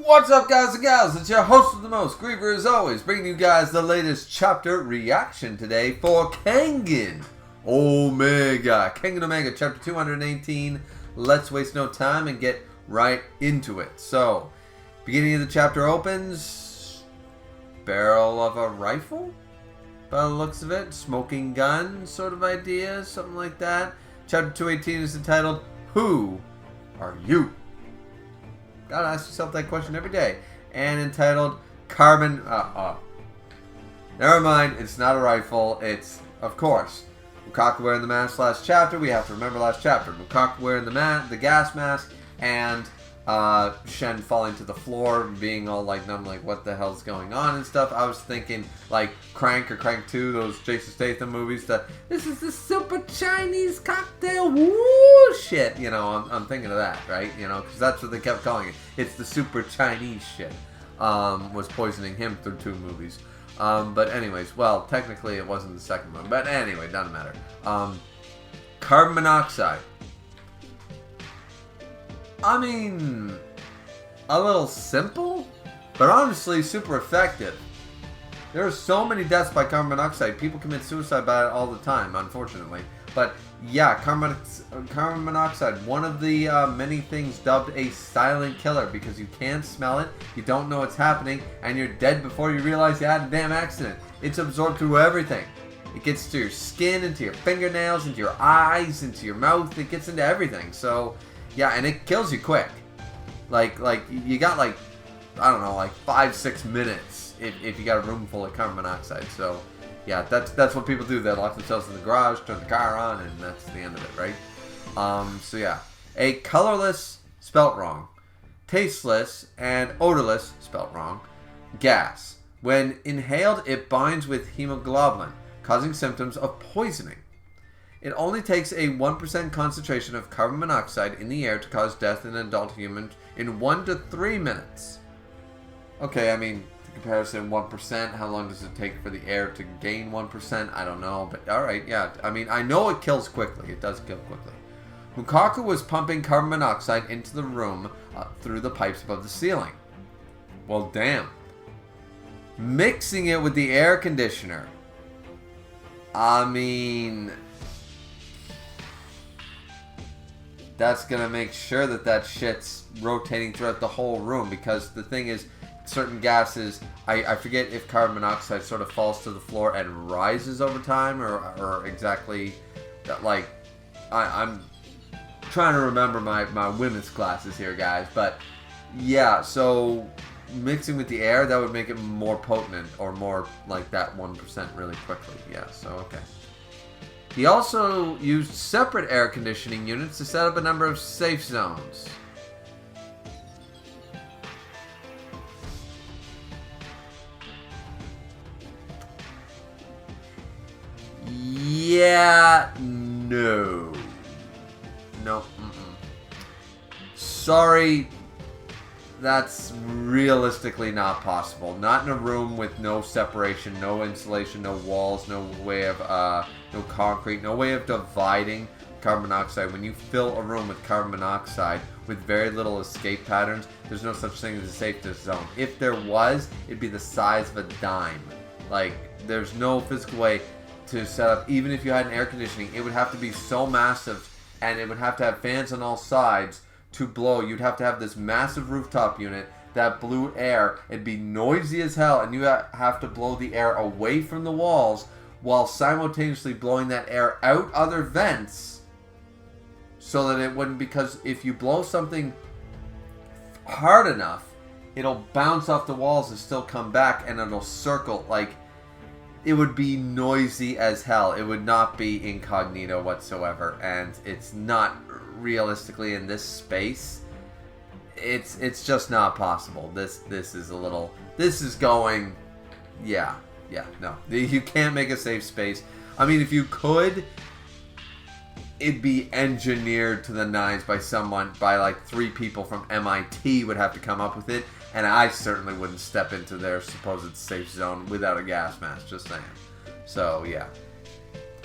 What's up, guys and gals? It's your host with the most, Griever, as always, bringing you guys the latest chapter reaction today for Kengan Omega. Kengan Omega, chapter 218. Let's waste no time and get right into it. So, beginning of the chapter opens, barrel of a rifle? By the looks of it, smoking gun sort of idea, something like that. Chapter 218 is entitled, Who Are You? Gotta ask yourself that question every day. And entitled Carbon... Never mind, it's not a rifle. It's, of course, Mukaku wearing the mask last chapter. We have to remember last chapter. Mukaku wearing the gas mask, and Shen falling to the floor, being all like, I'm like, what the hell's going on and stuff. I was thinking like Crank or Crank 2, those Jason Statham movies, that this is the super Chinese cocktail, woo shit. You know, I'm thinking of that, right? You know, because that's what they kept calling it. It's the super Chinese shit. Was poisoning him through 2 movies. But anyways, well, technically it wasn't the second one. But anyway, doesn't matter. Carbon monoxide. I mean, a little simple, but honestly super effective. There are so many deaths by carbon monoxide. People commit suicide by it all the time, unfortunately. But yeah, carbon monoxide, one of the many things dubbed a silent killer, because you can't smell it, you don't know what's happening, and you're dead before you realize you had a damn accident. It's absorbed through everything. It gets to your skin, into your fingernails, into your eyes, into your mouth. It gets into everything. So yeah, and it kills you quick. Like you got like, I don't know, like 5-6 minutes if you got a room full of carbon monoxide. So yeah, that's what people do. They lock themselves in the garage, turn the car on, and that's the end of it, right? So yeah, a colorless, spelt wrong, tasteless and odorless, spelt wrong, gas. When inhaled, it binds with hemoglobin, causing symptoms of poisoning. It only takes a 1% concentration of carbon monoxide in the air to cause death in an adult human in 1 to 3 minutes. Okay, I mean, the comparison, 1%, how long does it take for the air to gain 1%? I don't know, but alright, yeah. I mean, I know it kills quickly. It does kill quickly. Mukaku was pumping carbon monoxide into the room through the pipes above the ceiling. Well, damn. Mixing it with the air conditioner. I mean, that's gonna make sure that shit's rotating throughout the whole room, because the thing is, certain gases, I forget if carbon monoxide sort of falls to the floor and rises over time, or exactly that. Like, I'm trying to remember my women's classes here, guys, but yeah, so mixing with the air, that would make it more potent, or more like that 1% really quickly. Yeah, so okay. He also used separate air conditioning units to set up a number of safe zones. Yeah, no. No, Sorry, that's realistically not possible. Not in a room with no separation, no insulation, no walls, no way of, no concrete, no way of dividing carbon monoxide. When you fill a room with carbon monoxide with very little escape patterns, there's no such thing as a safety zone. If there was, it'd be the size of a dime. Like, there's no physical way to set up, even if you had an air conditioning, it would have to be so massive, and it would have to have fans on all sides to blow. You'd have to have this massive rooftop unit that blew air. It'd be noisy as hell, and you have to blow the air away from the walls while simultaneously blowing that air out other vents, so that it wouldn't, because if you blow something hard enough, it'll bounce off the walls and still come back, and it'll circle. Like, it would be noisy as hell. It would not be incognito whatsoever, and it's not realistically in this space. It's just not possible. This is a little, this is going, yeah, no. You can't make a safe space. I mean, if you could, it'd be engineered to the nines by someone, by like 3 people from MIT would have to come up with it, and I certainly wouldn't step into their supposed safe zone without a gas mask, just saying. So yeah.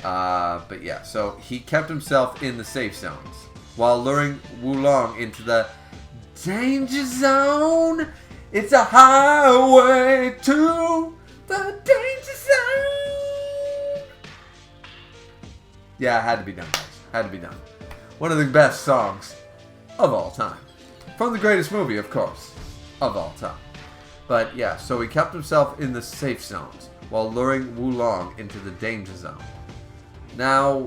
But yeah, so he kept himself in the safe zones while luring Wulong into the danger zone. It's a highway to the danger zone. Yeah, it had to be done, guys. Had to be done. One of the best songs of all time. From the greatest movie, of course, of all time. But yeah, so he kept himself in the safe zones while luring Wulong into the danger zone. Now,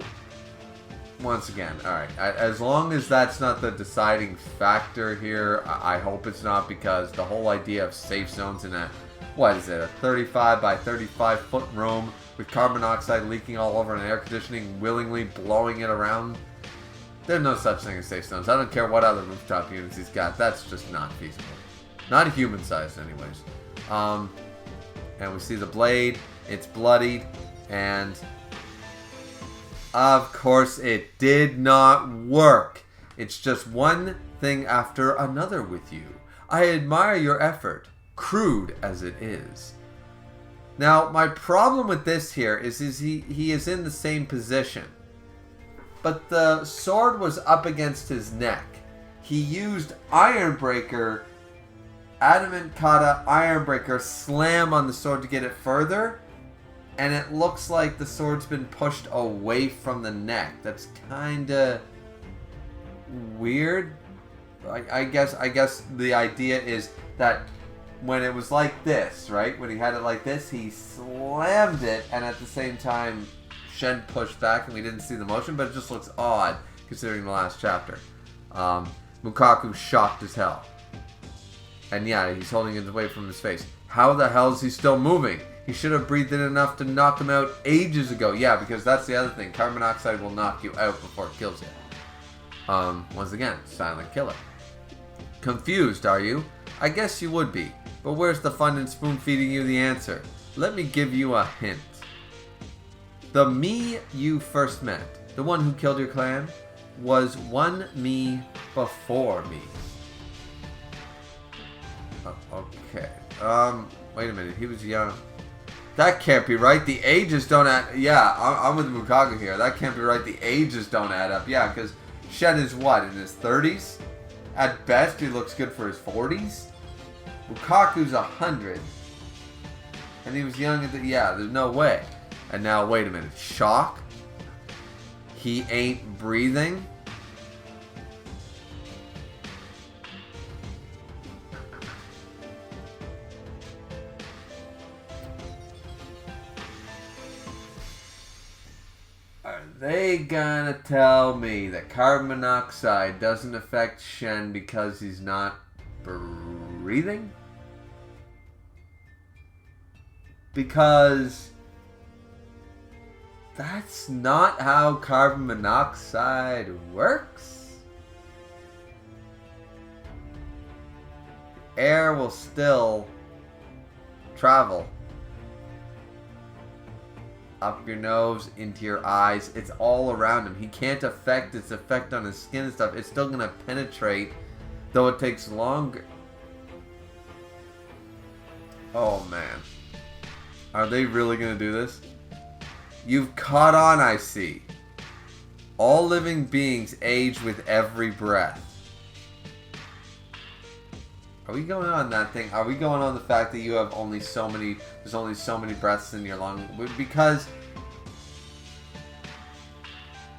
once again, alright, as long as that's not the deciding factor here, I hope it's not, because the whole idea of safe zones in a, what is it, a 35 by 35 foot room with carbon monoxide leaking all over and air conditioning willingly blowing it around, there's no such thing as safe zones. I don't care what other rooftop units he's got, that's just not feasible. Not human sized anyways. And we see the blade, it's bloodied, and of course it did not work. It's just one thing after another with you. I admire your effort, crude as it is. Now, my problem with this here is he is in the same position. But the sword was up against his neck. He used Ironbreaker, Adamant Kata Ironbreaker, slam on the sword to get it further. And it looks like the sword's been pushed away from the neck. That's kinda weird. I guess the idea is that when it was like this, right? When he had it like this, he slammed it, and at the same time, Shen pushed back, and we didn't see the motion, but it just looks odd considering the last chapter. Mukaku shocked as hell. And yeah, he's holding it away from his face. How the hell is he still moving? He should have breathed in enough to knock him out ages ago. Yeah, because that's the other thing. Carbon monoxide will knock you out before it kills you. Once again, silent killer. Confused, are you? I guess you would be. But where's the fun in spoon feeding you the answer? Let me give you a hint. The me you first met, the one who killed your clan, was one me before me. Oh, okay. Wait a minute. He was young. That can't be right. The ages don't add... Yeah, I'm with Mukaku here. That can't be right. The ages don't add up. Yeah, because Shen is what? In his 30s? At best, he looks good for his 40s? Mukaku's 100. And he was young at the... Yeah, there's no way. And now, wait a minute. Shock? He ain't breathing? Are they gonna tell me that carbon monoxide doesn't affect Shen because he's not breathing? Because that's not how carbon monoxide works. Air will still travel up your nose, into your eyes. It's all around him. He can't affect its effect on his skin and stuff. It's still going to penetrate, though it takes longer. Oh, man. Are they really going to do this? You've caught on, I see. All living beings age with every breath. Are we going on that thing? Are we going on the fact that you have only so many... There's only so many breaths in your lung? Because...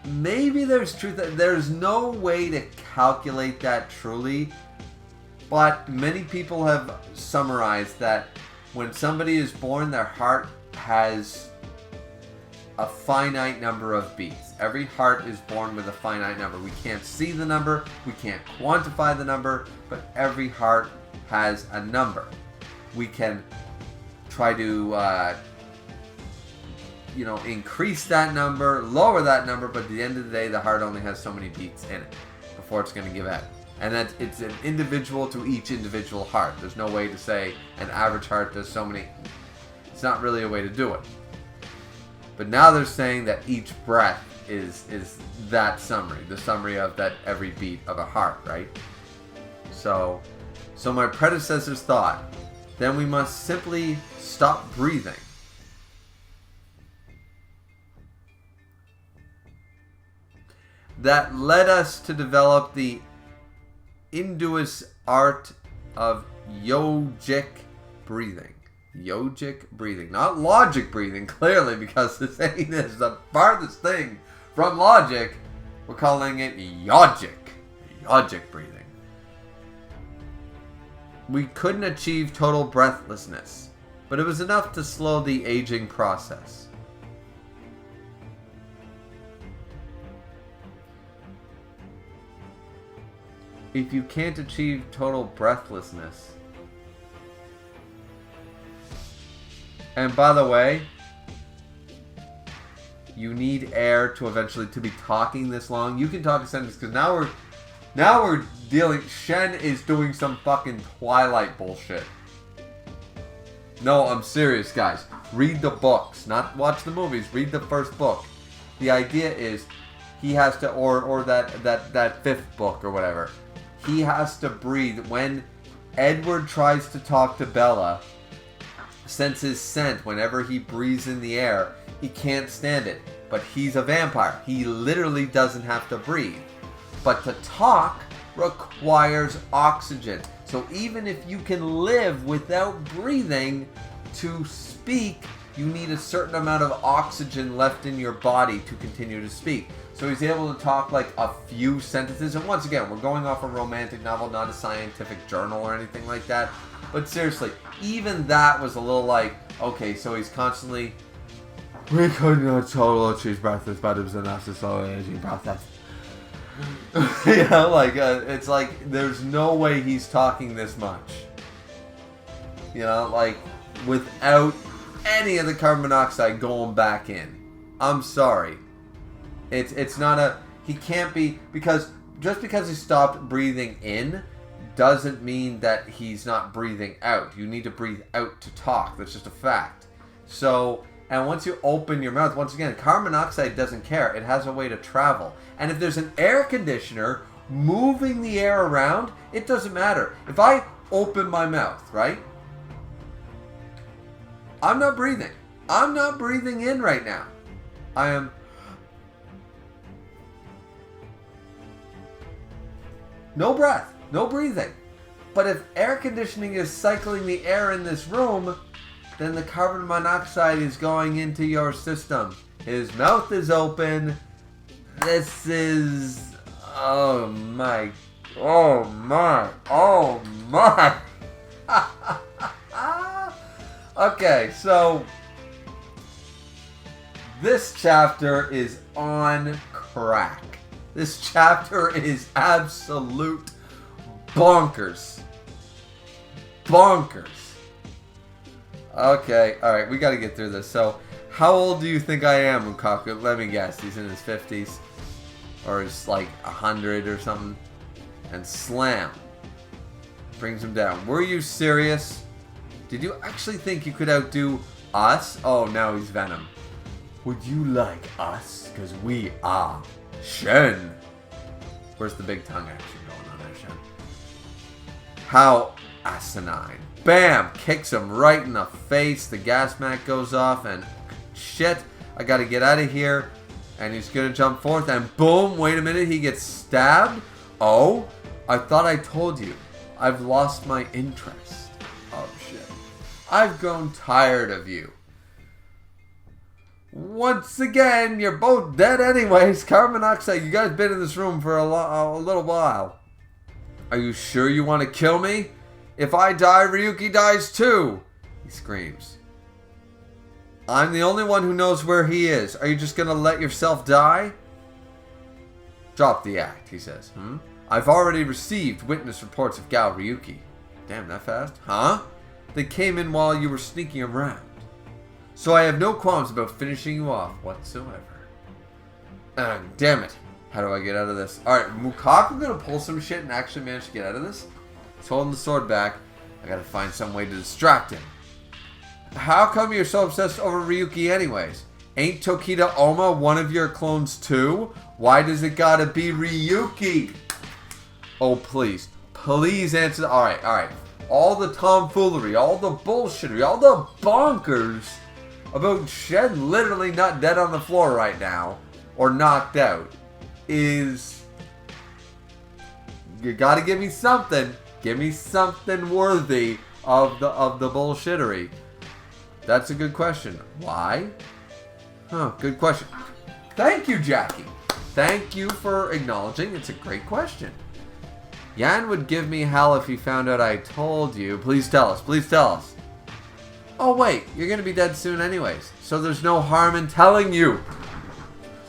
maybe there's truth. There's no way to calculate that truly. But many people have summarized that when somebody is born, their heart has a finite number of beats. Every heart is born with a finite number. We can't see the number, we can't quantify the number, but every heart has a number. We can try to increase that number, lower that number, but at the end of the day, the heart only has so many beats in it before it's going to give out. And that it's an individual to each individual heart. There's no way to say an average heart does so many. It's not really a way to do it. But now they're saying that each breath is that summary, the summary of that every beat of a heart, right? So my predecessors thought, then we must simply stop breathing. That led us to develop the Hinduist art of yogic breathing. Yogic breathing. Not logic breathing, clearly, because this ain't is the farthest thing from logic. We're calling it yogic. Yogic breathing. We couldn't achieve total breathlessness, but it was enough to slow the aging process. If you can't achieve total breathlessness... And by the way, you need air to eventually to be talking this long. You can talk a sentence because now we're dealing. Shen is doing some fucking Twilight bullshit. No, I'm serious, guys. Read the books, not watch the movies. Read the first book. The idea is he has to, or that fifth book or whatever. He has to breathe when Edward tries to talk to Bella. Senses scent whenever he breathes in the air. He can't stand it. But he's a vampire. He literally doesn't have to breathe. But to talk requires oxygen. So even if you can live without breathing, to speak, you need a certain amount of oxygen left in your body to continue to speak. So he's able to talk like a few sentences. And once again, we're going off a romantic novel, not a scientific journal or anything like that. But seriously, even that was a little like, okay, so he's constantly... We could not total achieve breathless, but it was enough to slow the aging process. You know, like, it's like, there's no way he's talking this much. You know, like, without any of the carbon monoxide going back in. I'm sorry. It's not a... He can't be... Because, just because he stopped breathing in doesn't mean that he's not breathing out. You need to breathe out to talk. That's just a fact. So... And once you open your mouth, once again, carbon monoxide doesn't care. It has a way to travel. And if there's an air conditioner moving the air around, it doesn't matter. If I open my mouth, right? I'm not breathing. I'm not breathing in right now. I am... No breath. No breathing. But if air conditioning is cycling the air in this room... then the carbon monoxide is going into your system. His mouth is open. This is... Oh my... Oh my... Oh my... Okay, so... This chapter is on crack. This chapter is absolute bonkers. Bonkers. Okay, alright, we gotta get through this. So, how old do you think I am, Mukaku? Let me guess, he's in his 50s. Or he's like 100 or something. And slam. Brings him down. Were you serious? Did you actually think you could outdo us? Oh, now he's Venom. Would you like us? Because we are Shen. Where's the big tongue action going on there, Shen? How asinine. Bam! Kicks him right in the face. The gas mask goes off and shit, I gotta get out of here. And he's gonna jump forth and boom, wait a minute, he gets stabbed. Oh, I thought I told you. I've lost my interest. Oh shit. I've grown tired of you. Once again, you're both dead anyways. Carbon monoxide, you guys been in this room for a little while. Are you sure you want to kill me? If I die, Ryuki dies too! He screams. I'm the only one who knows where he is. Are you just gonna let yourself die? Drop the act, he says. I've already received witness reports of Gao Ryuki. Damn, that fast? Huh? They came in while you were sneaking around. So I have no qualms about finishing you off whatsoever. Damn it. How do I get out of this? Alright, Mukaku gonna pull some shit and actually manage to get out of this? He's holding the sword back. I gotta find some way to distract him. How come you're so obsessed over Ryuki anyways? Ain't Tokita Oma one of your clones too? Why does it gotta be Ryuki? Oh, please. Please answer. Alright. All the tomfoolery, all the bullshittery, all the bonkers about Shen literally not dead on the floor right now, or knocked out, is... You gotta give me something. Give me something worthy of the bullshittery. That's a good question. Why? Huh, good question. Thank you, Jackie. Thank you for acknowledging. It's a great question. Yan would give me hell if he found out I told you. Please tell us. Please tell us. Oh, wait. You're going to be dead soon anyways. So there's no harm in telling you.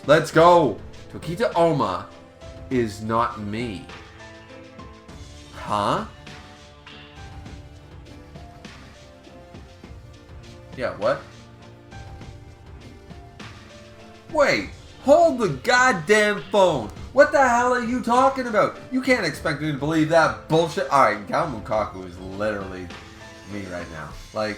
Let's go. Tokita Oma is not me. Huh? Yeah, what? Wait. Hold the goddamn phone. What the hell are you talking about? You can't expect me to believe that bullshit. Alright, Gal Mukaku is literally me right now. Like,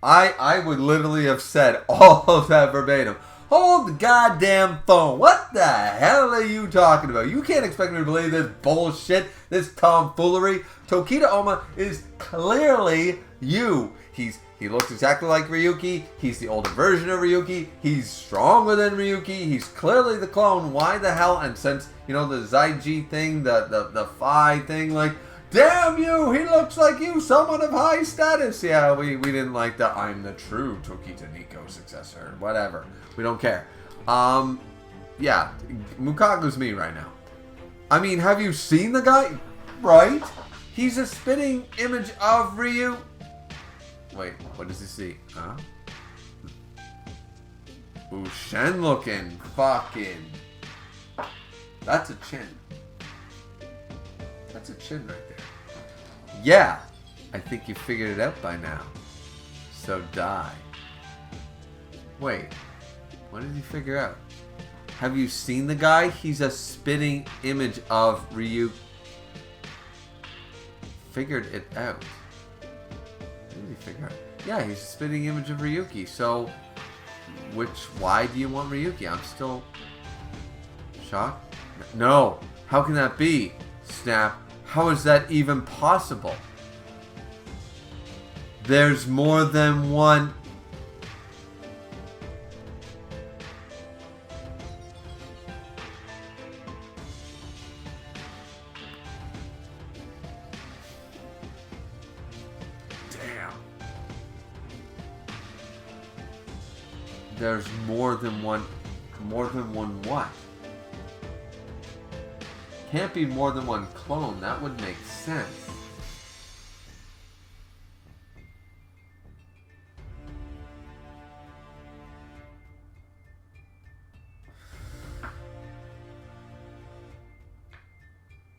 I would literally have said all of that verbatim. Hold the goddamn phone. What the hell are you talking about? You can't expect me to believe this bullshit, this tomfoolery. Tokita Oma is clearly you. He looks exactly like Ryuki. He's the older version of Ryuki. He's stronger than Ryuki. He's clearly the clone. Why the hell? And since, you know, the Zaiji thing, the Phi thing, like, damn you, he looks like you, someone of high status. Yeah, we didn't like that. I'm the true Tokita Nico successor. Whatever. We don't care. Yeah, Mukaku's me right now. I mean, have you seen the guy? Right? He's a spitting image of Ryu. Wait, what does he see? Huh? Ooh, Shen looking fucking. That's a chin. That's a chin right there. Yeah, I think you figured it out by now. So die. Wait, what did you figure out? Have you seen the guy? He's a spitting image of Ryu. Figured it out. What did he figure out? Yeah, he's a spitting image of Ryuki. So, why do you want Ryuki? I'm still shocked. No, how can that be? Snap. How is that even possible? There's more than one. There's more than one what? Can't be more than one clone. That would make sense.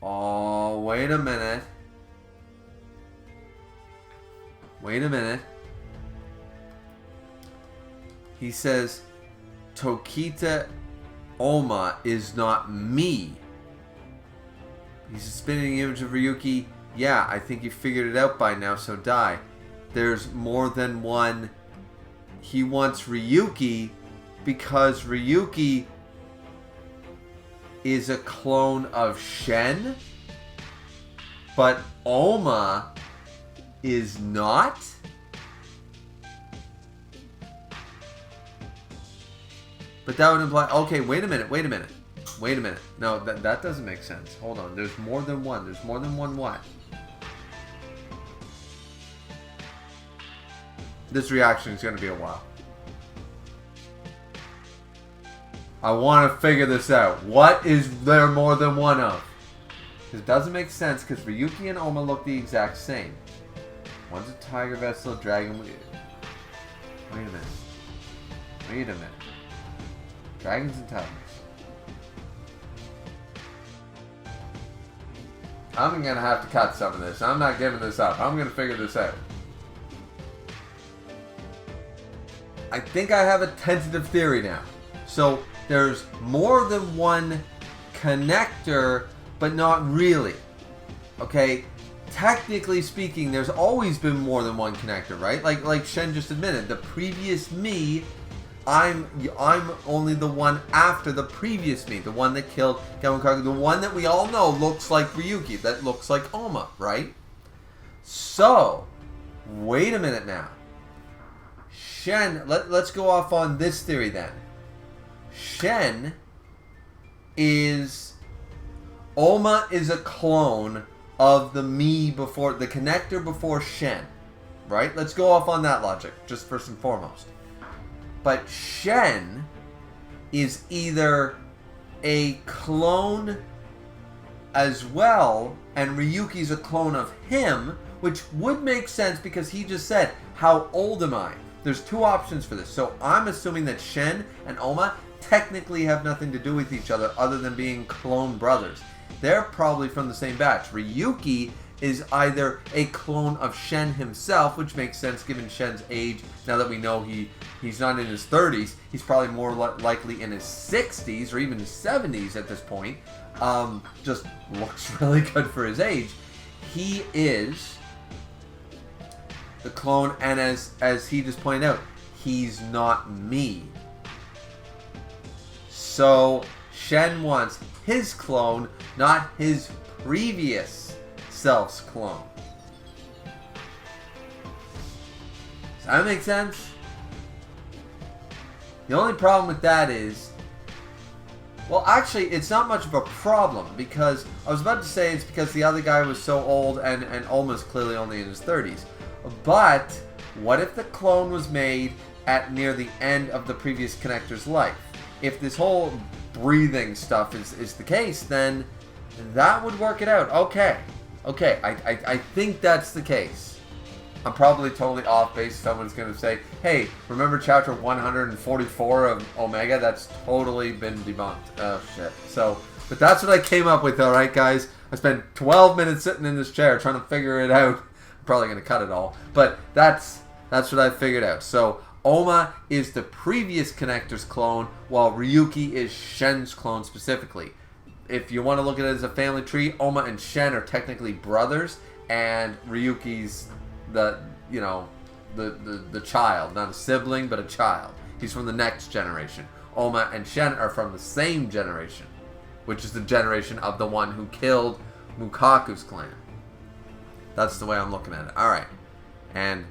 Oh, wait a minute. Wait a minute. He says, Tokita Oma is not me. He's a spinning image of Ryuki. Yeah, I think you figured it out by now, so die. There's more than one. He wants Ryuki because Ryuki is a clone of Shen, but Oma is not? But that would imply... Okay, wait a minute. No, that doesn't make sense. Hold on. There's more than one. There's more than one what? This reaction is going to be a while. I want to figure this out. What is there more than one of? Because it doesn't make sense because Ryuki and Oma look the exact same. One's a tiger vessel, dragon... Wait a minute. Dragons and tigers. I'm gonna have to cut some of this. I'm not giving this up. I'm gonna figure this out. I think I have a tentative theory now. So there's more than one connector, but not really. Okay? Technically speaking, there's always been more than one connector, right? Like Shen just admitted, the previous me, I'm only the one after the previous me, the one that killed Mukaku, the one that we all know looks like Ryuki, that looks like Oma, right? So, wait a minute now. Shen, let's go off on this theory then. Shen is Oma is a clone of the me before, the connector before Shen. Right? Let's go off on that logic, just first and foremost. But Shen is either a clone as well, and Ryuki's a clone of him, which would make sense because he just said, how old am I? There's two options for this. So I'm assuming that Shen and Oma technically have nothing to do with each other other than being clone brothers. They're probably from the same batch. Ryuki is either a clone of Shen himself, which makes sense given Shen's age. Now that we know he's not in his 30s, he's probably more likely in his 60s or even his 70s at this point. Just looks really good for his age. He is the clone, and as he just pointed out, he's not me. So Shen wants his clone, not his previous self's clone. Does that make sense? The only problem with that is, well, actually, it's not much of a problem, because I was about to say it's because the other guy was so old and almost clearly only in his 30s. But what if the clone was made at near the end of the previous connector's life? If this whole breathing stuff is the case, then that would work it out. Okay, I think that's the case. I'm probably totally off base. Someone's going to say, hey, remember chapter 144 of Omega? That's totally been debunked. Oh, shit. So, but that's what I came up with, alright, guys? I spent 12 minutes sitting in this chair trying to figure it out. I'm probably going to cut it all. But that's what I figured out. So, Oma is the previous connector's clone, while Ryuki is Shen's clone specifically. If you want to look at it as a family tree, Oma and Shen are technically brothers, and Ryuki's the child, not a sibling, but a child. He's from the next generation. Oma and Shen are from the same generation, which is the generation of the one who killed Mukaku's clan. That's the way I'm looking at it. Alright. And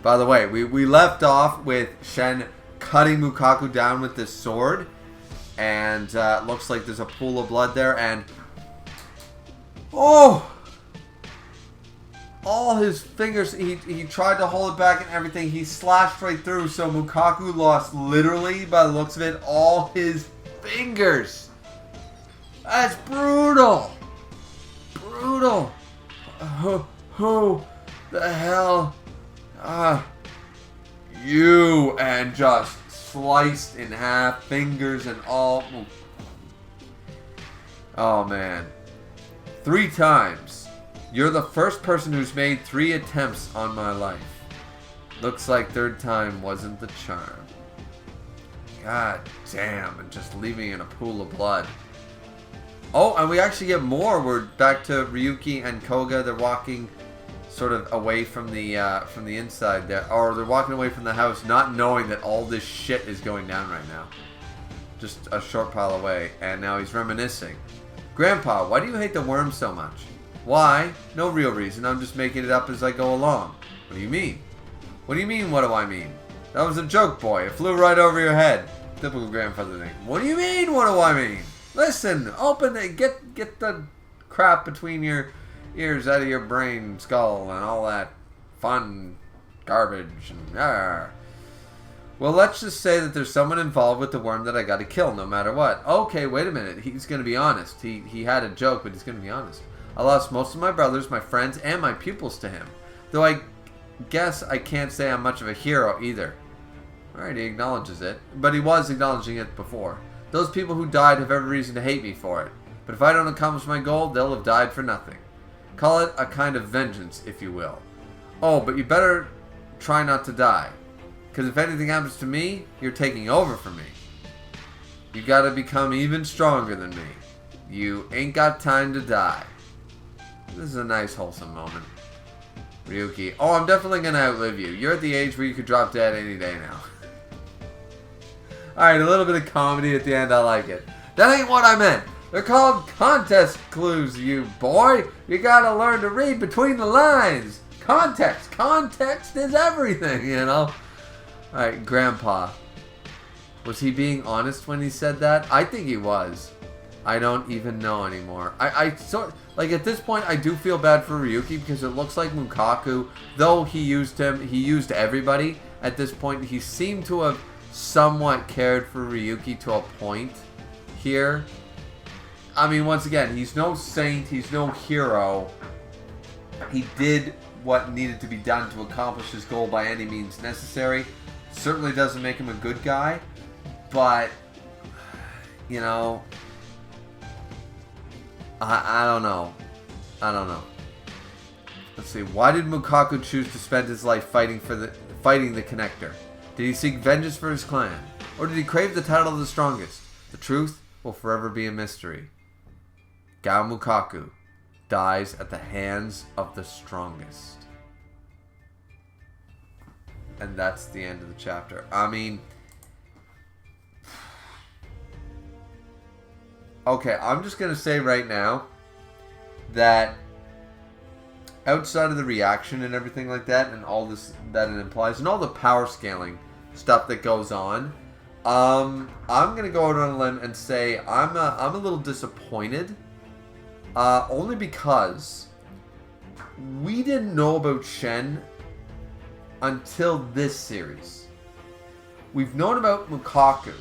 by the way, we left off with Shen cutting Mukaku down with this sword, and it looks like there's a pool of blood there, and all his fingers, he tried to hold it back and everything. He slashed right through, so Mukaku lost, literally, by the looks of it, all his fingers. That's brutal. Brutal. Who the hell? You, and just sliced in half, fingers and all. Oh, man. 3 times. You're the first person who's made 3 attempts on my life. Looks like 3rd time wasn't the charm. God damn, and just leaving in a pool of blood. Oh, and we actually get more. We're back to Ryuki and Koga. They're walking sort of away from the inside there. Or they're walking away from the house, not knowing that all this shit is going down right now. Just a short pile away. And now he's reminiscing. Grandpa, why do you hate the worm so much? Why? No real reason. I'm just making it up as I go along. What do you mean? What do you mean, what do I mean? That was a joke, boy. It flew right over your head. Typical grandfather thing. What do you mean, what do I mean? Listen, open it. Get the crap between your ears out of your brain, skull, and all that fun garbage. Well, let's just say that there's someone involved with the worm that I gotta kill no matter what. Okay, wait a minute. He's gonna be honest. He had a joke, but he's gonna be honest. I lost most of my brothers, my friends, and my pupils to him. Though I guess I can't say I'm much of a hero either. Alright, he acknowledges it. But he was acknowledging it before. Those people who died have every reason to hate me for it. But if I don't accomplish my goal, they'll have died for nothing. Call it a kind of vengeance, if you will. Oh, but you better try not to die. Because if anything happens to me, you're taking over for me. You gotta become even stronger than me. You ain't got time to die. This is a nice, wholesome moment. Ryuki. Oh, I'm definitely going to outlive you. You're at the age where you could drop dead any day now. Alright, a little bit of comedy at the end. I like it. That ain't what I meant. They're called contest clues, you boy. You got to learn to read between the lines. Context. Context is everything, you know. Alright, Grandpa. Was he being honest when he said that? I think he was. I don't even know anymore. Like at this point, I do feel bad for Ryuki because it looks like Mukaku, though he used everybody. At this point, he seemed to have somewhat cared for Ryuki to a point here. I mean, once again, he's no saint, he's no hero. He did what needed to be done to accomplish his goal by any means necessary. Certainly doesn't make him a good guy, but, you know, I don't know. I don't know. Let's see. Why did Mukaku choose to spend his life fighting the Connector? Did he seek vengeance for his clan? Or did he crave the title of the strongest? The truth will forever be a mystery. Gao Mukaku dies at the hands of the strongest. And that's the end of the chapter. I mean, okay, I'm just going to say right now that outside of the reaction and everything like that, and all this that it implies, and all the power scaling stuff that goes on, I'm going to go out on a limb and say I'm a little disappointed. Only because we didn't know about Shen until this series. We've known about Mukaku,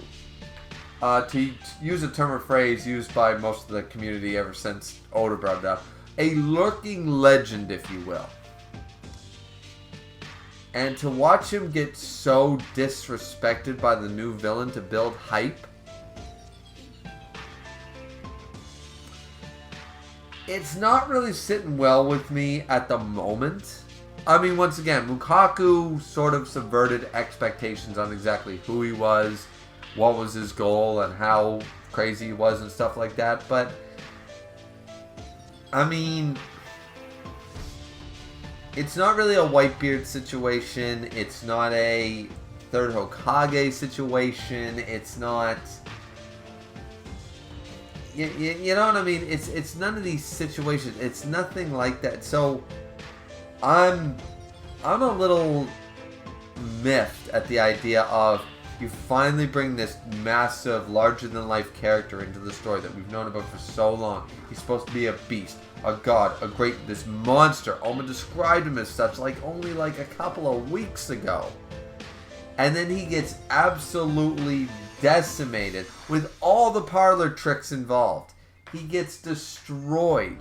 to use a term or phrase used by most of the community ever since Oda brought it up, a lurking legend, if you will. And to watch him get so disrespected by the new villain to build hype, it's not really sitting well with me at the moment. I mean, once again, Mukaku sort of subverted expectations on exactly who he was, what was his goal, and how crazy he was and stuff like that. But, I mean, it's not really a Whitebeard situation. It's not a third Hokage situation. It's not... You know what I mean? It's none of these situations. It's nothing like that. So I'm a little miffed at the idea of you finally bring this massive, larger than life character into the story that we've known about for so long. He's supposed to be a beast, a god, this monster. Oma described him as such only a couple of weeks ago. And then he gets absolutely decimated with all the parlor tricks involved. He gets destroyed.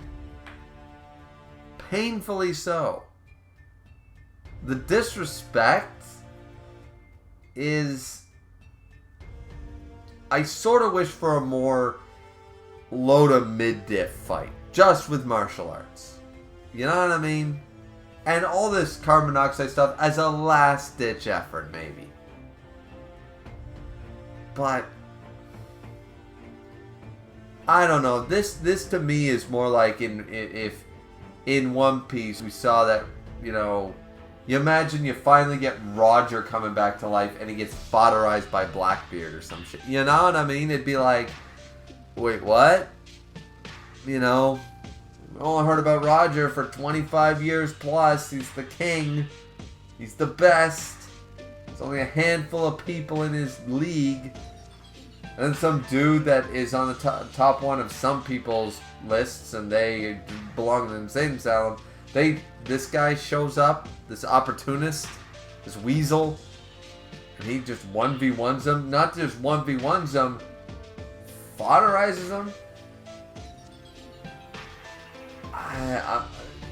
Painfully so. The disrespect is... I sort of wish for a more low to mid-diff fight. Just with martial arts. You know what I mean? And all this carbon monoxide stuff as a last-ditch effort, maybe. But I don't know. This to me is more like if in One Piece we saw that, you know, you imagine you finally get Roger coming back to life and he gets fodderized by Blackbeard or some shit. You know what I mean? It'd be like, wait, what? You know, I only heard about Roger for 25 years plus. He's the king. He's the best. There's only a handful of people in his league. And then some dude that is on the top one of some people's lists and they belong to the insane asylum. This guy shows up, this opportunist, this weasel, and he just 1v1s them. Not just 1v1s them, fodderizes them.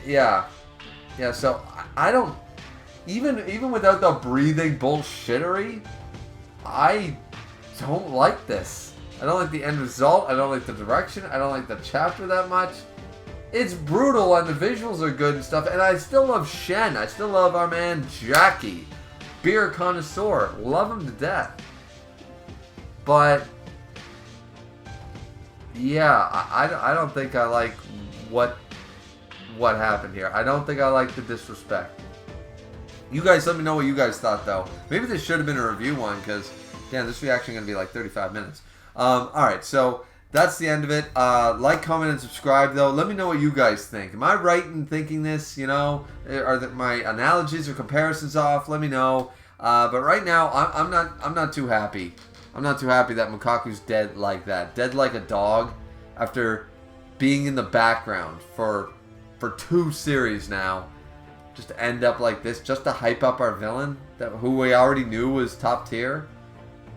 Yeah, so I don't... Even without the breathing bullshittery, I don't like this. I don't like the end result. I don't like the direction. I don't like the chapter that much. It's brutal and the visuals are good and stuff. And I still love Shen. I still love our man Jackie. Beer connoisseur. Love him to death. But, yeah, I don't think I like what happened here. I don't think I like the disrespect. You guys let me know what you guys thought, though. Maybe this should have been a review one, because, damn, this reaction is going to be like 35 minutes. Alright, so that's the end of it. Like, comment, and subscribe, though. Let me know what you guys think. Am I right in thinking this, you know? Are my analogies or comparisons off? Let me know. But right now, I'm not too happy. I'm not too happy that Mukaku's dead like that. Dead like a dog. after being in the background for 2 series now, just to end up like this, just to hype up our villain who we already knew was top tier.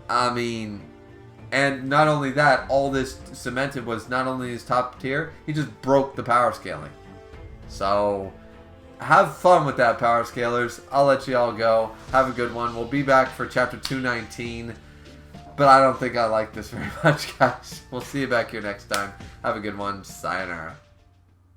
I mean, and not only that, all this cemented was not only his top tier, he just broke the power scaling. So have fun with that, power scalers. I'll let you all go. Have a good one. We'll be back for chapter 219. But I don't think I like this very much, guys. We'll see you back here next time. Have a good one. Sayonara.